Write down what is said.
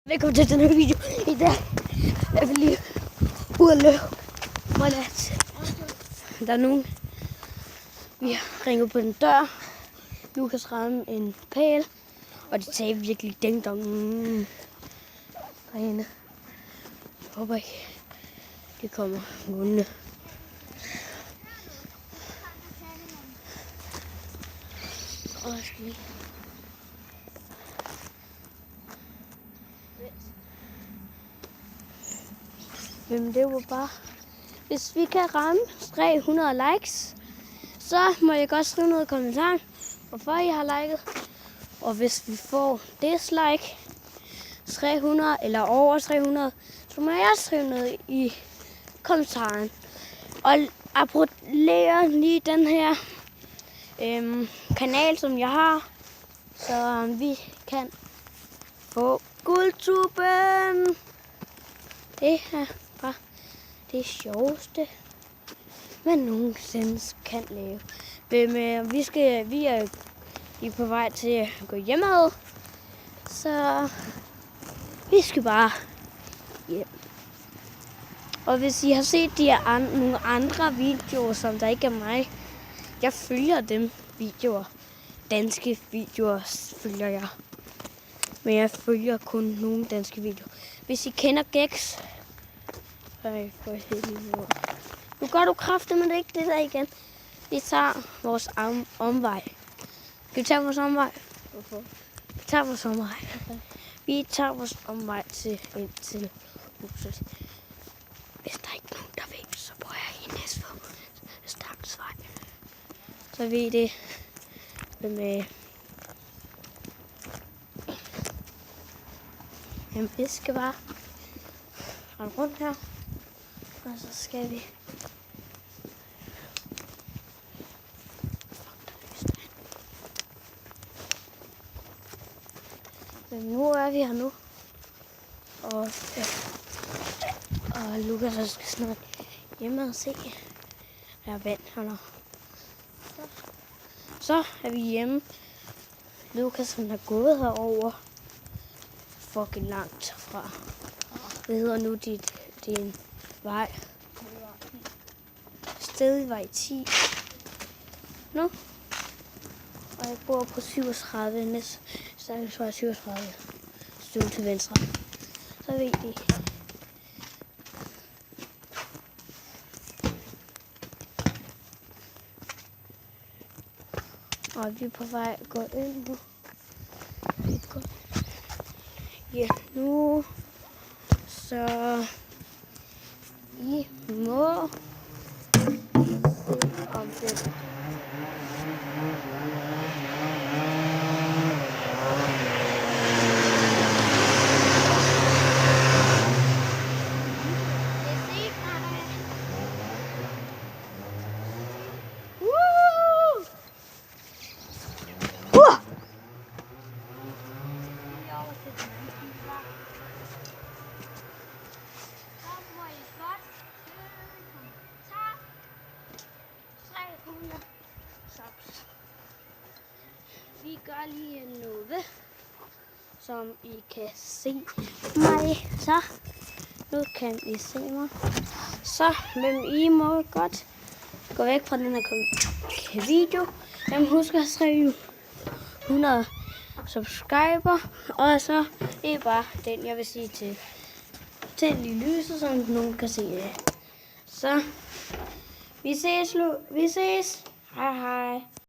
Velkommen til den her video. I dag er vi lige ude at løbe. Der er nogen, vi har ringet på den dør. Lukas ramte en pæl, og de sagde virkelig ding dong derinde. Jeg håber ikke, det kommer gående. Og jeg skal lige... Men det var bare, hvis vi kan ramme 300 likes, så må jeg godt skrive noget i kommentaren, hvorfor I har liket. Og hvis vi får dislike 300 eller over 300, så må jeg også skrive noget i kommentaren. Og abonner lige den her kanal, som jeg har, så vi kan få guldtuben. Det er bare det sjoveste, man nogensinde kan lave. Vi er på vej til at gå hjemad, så vi skal bare hjem. Og hvis I har set nogle andre videoer, som der ikke er mig, jeg følger dem videoer. Danske videoer følger jeg. Men jeg følger kun nogle danske videoer. Hvis I kender Gex, nu gør du kraftedeme ikke det der igen. Vi tager vores omvej. Skal vi tage vores omvej? Hvorfor? Vi tager vores omvej. Okay. Vi tager vores omvej ind til huset. Hvis der ikke er nogen, der ved, så bor jeg i Næstved. Staksvej. Så ved I det med vi skal bare rende rundt her, og så skal vi men nu er vi her nu, og Lukas skal snart hjemme og se. Der er vand her. Så er vi hjemme. Lukas han er gået herover fucking langt fra. Hvad hedder nu din vej? Stedvej 10. Nu. Og jeg bor på 37. Næste Staksvej 37. Støv til venstre. Så ved I. Og vi er på vej at gå ind nu. Ja, nu så I må om det. Vi gør lige noget, som I kan se mig. Så nu kan I se mig. Så men I må godt gå væk fra den her video. Husk at skrive 100 subscriber. Og så er bare den, jeg vil sige til tænd i lyset, så nogen kan se det. Så vi ses. Hej hej.